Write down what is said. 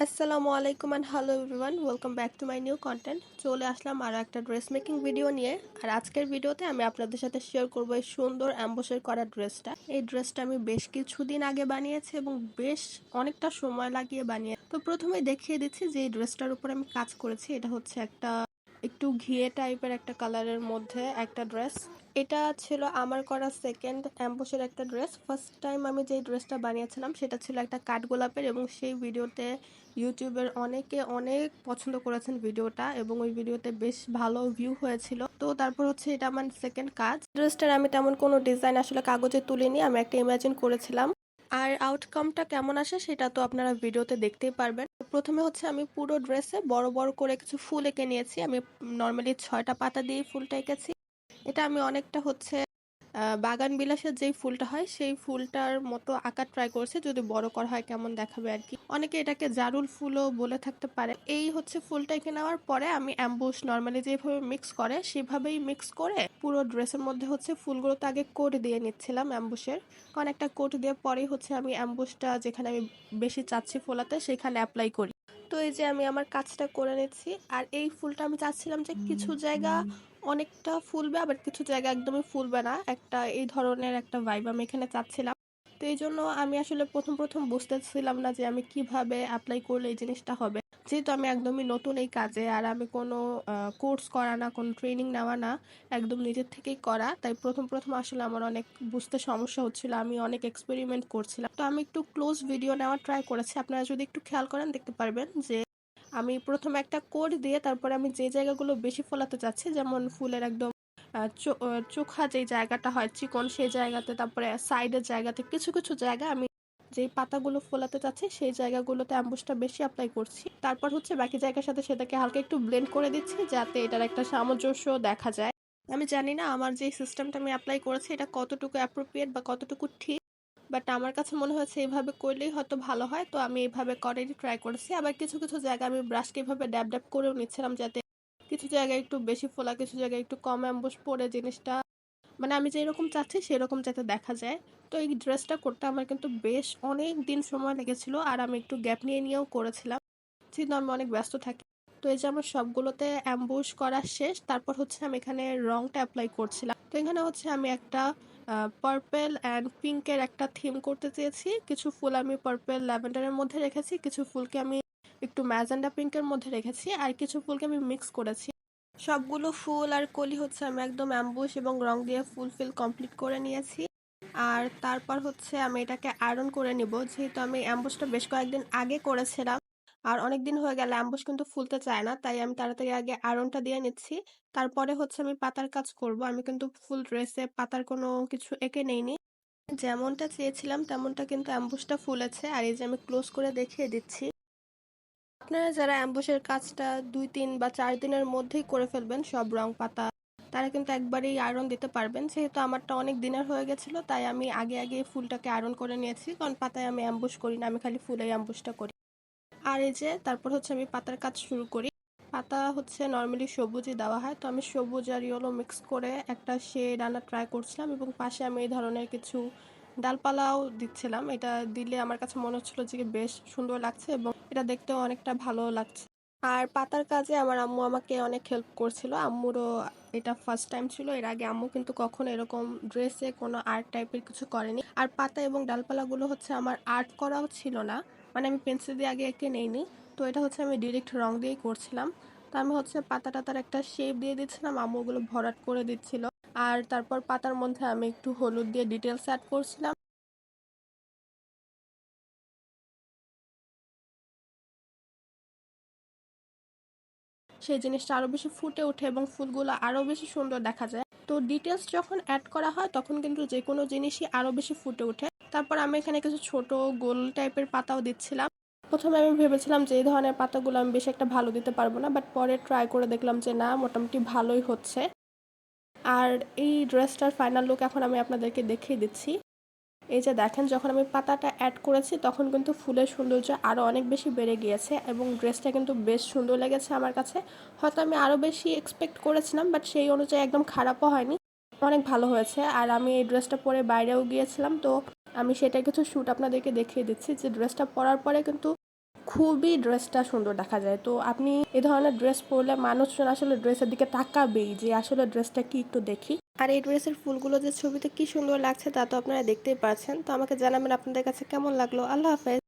আসসালামু আলাইকুম and hello everyone, welcome back to my new content. চলে আসলাম আরও একটা ড্রেস মেকিং ভিডিও নিয়ে। আর আজকের ভিডিওতে আমি আপনাদের সাথে শেয়ার করবো এই সুন্দর অ্যাম্বোসের করা ড্রেসটা। এই ড্রেসটা আমি বেশ কিছুদিন আগে বানিয়েছি এবং বেশ অনেকটা সময় লাগিয়ে বানিয়ে। তো প্রথমেই দেখিয়ে দিচ্ছি যে এই ড্রেসটার উপর আমি কাজ করেছি। এটা হচ্ছে একটা একটু ঘিয়ে টাইপের একটা কালারের মধ্যে একটা ড্রেস। এটা ছিল আমার করা সেকেন্ড অ্যাম্বোসের একটা ড্রেস। ফার্স্ট টাইম আমি যে ড্রেসটা বানিয়েছিলাম সেটা ছিল একটা কাঠগোলাপের, এবং সেই ভিডিওতে ইউটিউবের অনেকে অনেক পছন্দ করেছেন ভিডিওটা, এবং ওই ভিডিওতে বেশ ভালো ভিউ হয়েছিল। তো তারপর হচ্ছে এটা আমার সেকেন্ড কাজ। ড্রেসটার আমি তেমন কোনো ডিজাইন আসলে কাগজে তুলিনি, আমি একটা ইমাজিন করেছিলাম। আর আউটকামটা কেমন আসে সেটা তো আপনারা ভিডিওতে দেখতেই পারবেন। প্রথমে হচ্ছে আমি পুরো ড্রেসে বড় বড় করে কিছু ফুল এঁকে নিয়েছি। আমি নর্মালি 6টা পাতা দিয়ে ফুলটা এঁকেছি। এটা আমি অনেকটা হচ্ছে বাগান বিলাসের যেই ফুলটা হয় সেই ফুলটার মতো আঁকার ট্রাই করছি, যদি বড় করা হয় কেমন দেখাবে আর কি। অনেকে এটাকে জারুল ফুলও বলে থাকতে পারে। এই হচ্ছে ফুলটা এঁকে নেওয়ার পরে আমি অ্যাম্বুশ নর্মালি যেভাবে মিক্স করে সেভাবেই মিক্স করে পুরো ড্রেসের মধ্যে হচ্ছে ফুলগুলোতে আগে কোট দিয়ে নিচ্ছিলাম অ্যাম্বুশের। কারণ একটা কোট দিয়ে পরেই হচ্ছে আমি অ্যাম্বুশটা যেখানে আমি বেশি চাচ্ছি ফোলাতে সেখানে অ্যাপ্লাই করি। তো এই যে আমি আমার কাজটা করে নিচ্ছি। আর এই ফুলটা আমি চাচ্ছিলাম যে কিছু জায়গা অনেকটা ফুলবে, আবার কিছু জায়গা একদমই ফুলবে না, একটা এই ধরনের একটা ভাইব আমি এখানে চাচ্ছিলাম। তো এই জন্য আমি আসলে প্রথম প্রথম বুঝতেছিলাম না যে আমি কিভাবে অ্যাপ্লাই করলে এই জিনিসটা হবে। যেহেতু আমি একদমই নতুন এই কাজে, আর আমি কোনো কোর্স করা না, কোনো ট্রেনিং নেওয়া না, একদম নিজের থেকেই করা, তাই প্রথম প্রথম আসলে আমার অনেক বুঝতে সমস্যা হচ্ছিল। আমি অনেক এক্সপেরিমেন্ট করছিলাম। তো আমি একটু ক্লোজ ভিডিও নেওয়ার ট্রাই করেছি। আপনারা যদি একটু খেয়াল করেন দেখতে পারবেন যে আমি প্রথমে একটা কোড দিয়ে তারপরে আমি যে জায়গাগুলো বেশি ফোলাতে চাচ্ছি, যেমন ফুলের একদম চোখা যেই জায়গাটা হয় চিকন সেই জায়গাতে, তারপরে সাইডের জায়গাতে কিছু কিছু জায়গা আমি যেই পাতাগুলো ফোলাতে চাচ্ছি সেই জায়গাগুলোতে অ্যাম্বুসটা বেশি অ্যাপ্লাই করছি। তারপর হচ্ছে বাকি জায়গার সাথে সেটাকে হালকা একটু ব্লেন্ড করে দিচ্ছি যাতে এটার একটা সামঞ্জস্য দেখা যায়। আমি জানি না আমার যে সিস্টেমটা আমি অ্যাপ্লাই করেছি এটা কতটুকু অ্যাপ্রোপ্রিয়েট বা কতটুকু ঠিক, বাট আমার কাছে মনে হয়েছে এইভাবে করলেই হয়তো ভালো হয়, তো আমি এইভাবে করারই ট্রাই করেছি। আবার কিছু কিছু জায়গায় আমি ব্রাশকে এইভাবে ড্যাব ড্যাব করেও নিচ্ছিলাম যাতে কিছু জায়গায় একটু বেশি ফোলা, কিছু জায়গায় একটু কম অ্যাম্বুশ পরে জিনিসটা মানে আমি যেরকম চাচ্ছি সেরকম যাতে দেখা যায়। তো এই ড্রেসটা করতে আমার কিন্তু বেশ অনেক দিন সময় লেগেছিল, আর আমি একটু গ্যাপ নিয়ে নিয়েও করেছিলাম যেহেতু আমি অনেক ব্যস্ত থাকি। তো এই যে আমার সবগুলোতে অ্যাম্বুশ করা শেষ, তারপর হচ্ছে আমি এখানে রংটা অ্যাপ্লাই করছিলাম। তো এখানে হচ্ছে আমি একটা পার্পেল অ্যান্ড পিঙ্কের একটা থিম করতে চেয়েছি। কিছু ফুল আমি পার্পেল ল্যাভেন্ডারের মধ্যে রেখেছি, কিছু ফুলকে আমি একটু ম্যাজেন্ডা পিঙ্কের মধ্যে রেখেছি, আর কিছু ফুলকে আমি মিক্স করেছি। সবগুলো ফুল আর কলি হচ্ছে আমি একদম অ্যাম্বুশ এবং রং দিয়ে ফুলফিল কমপ্লিট করে নিয়েছি। আর তারপর হচ্ছে আমি এটাকে আয়রন করে নিব, যেহেতু আমি অ্যাম্বুশটা বেশ কয়েকদিন আগে করেছিলাম আর অনেক দিন হয়ে গেলে অ্যাম্বুশ কিন্তু ফুলতে চায় না, তাই আমি তাড়াতাড়ি আগে আয়রনটা দিয়ে নিচ্ছি। তারপরে হচ্ছে আমি পাতার কাজ করব। আমি কিন্তু ফুল ড্রেসে পাতার কোনো কিছু এঁকে নেইনি, যেমনটা চেয়েছিলাম তেমনটা কিন্তু অ্যাম্বুশটা ফুলেছে। আর এই যে আমি ক্লোজ করে দেখিয়ে দিচ্ছি। আপনারা যারা অ্যাম্বুশের কাজটা 2-3 বা 4 দিনের মধ্যেই করে ফেলবেন সব রং পাতা, তারা কিন্তু একবারেই আয়রন দিতে পারবেন। যেহেতু আমারটা অনেক দিনের হয়ে গেছিলো তাই আমি আগে আগে ফুলটাকে আয়রন করে নিয়েছি, কারণ পাতায় আমি অ্যাম্বুশ করি না, আমি খালি ফুলেই অ্যাম্বুশটা করি। আর এই যে তারপর হচ্ছে আমি পাতার কাজ শুরু করি। পাতা হচ্ছে নর্মালি সবুজই দেওয়া হয়, তো আমি সবুজ আর ইয়েলো মিক্স করে একটা শেড আনার ট্রাই করছিলাম, এবং পাশে আমি এই ধরনের কিছু ডালপালাও দিচ্ছিলাম। এটা দিলে আমার কাছে মনে হচ্ছিল যে বেশ সুন্দর লাগছে এবং এটা দেখতেও অনেকটা ভালো লাগছে। আর পাতার কাজে আমার আম্মু আমাকে অনেক হেল্প করছিল। আম্মুরও এটা ফার্স্ট টাইম ছিল, এর আগে আম্মু কিন্তু কখনো এরকম ড্রেসে কোনো আর্ট টাইপের কিছু করেনি। আর পাতা এবং ডালপালাগুলো হচ্ছে আমার আর্ট করাও ছিল না, মানে আমি পেন্সিল দিয়ে আগে এঁকে নেইনি। তো এটা হচ্ছে আমি ডিরেক্ট রং দিয়েই করছিলাম। তো আমি হচ্ছে পাতা টাতার একটা শেপ দিয়ে দিচ্ছিলাম, আম্মু ওগুলো ভরাট করে দিচ্ছিল। আর তারপর পাতার মধ্যে আমি একটু হলুদ দিয়ে ডিটেলস অ্যাড করছিলাম। সেই জিনিসটা আরো বেশি ফুটে ওঠে এবং ফুলগুলো আরো বেশি সুন্দর দেখা যায়। তো ডিটেলস যখন অ্যাড করা হয় তখন কিন্তু যে কোনো জিনিসই আরো বেশি ফুটে ওঠে। তারপর আমি এখানে কিছু ছোট গোল টাইপের পাতাও দিচ্ছিলাম। প্রথমে আমি ভেবেছিলাম যে এই ধরনের পাতাগুলো আমি বেশি একটা ভালো দিতে পারবো না, বাট পরে ট্রাই করে দেখলাম যে না, মোটামুটি ভালোই হচ্ছে। আর এই ড্রেসটার ফাইনাল লুক এখন আমি আপনাদেরকে দেখিয়ে দিচ্ছি। এই যে দেখেন, যখন আমি পাতাটা অ্যাড করেছি তখন কিন্তু ফুলের সৌন্দর্য আরও অনেক বেশি বেড়ে গিয়েছে এবং ড্রেসটা কিন্তু বেশ সুন্দর লেগেছে আমার কাছে। হয়তো আমি আরও বেশি এক্সপেক্ট করেছিলাম, বাট সেই অনুযায়ী একদম খারাপও হয়নি, অনেক ভালো হয়েছে। আর আমি এই ড্রেসটা পরে বাইরেও গিয়েছিলাম, তো আমি সেটা কিছু শ্যুট আপনাদেরকে দেখিয়ে দিচ্ছি যে ড্রেসটা পরার পরে কিন্তু খুবই ড্রেসটা সুন্দর দেখা যায়। তো আপনি এ ধরনের ড্রেস পরলে মানুষজন আসলে ড্রেসের দিকে তাকাবেই যে আসলে ড্রেসটা কি একটু দেখি। আর এই ড্রেসের ফুলগুলো যে ছবিতে কি সুন্দর লাগছে তা তো আপনারা দেখতেই পাচ্ছেন। তো আমাকে জানাবেন আপনাদের কাছে কেমন লাগলো। আল্লাহ হাফেজ।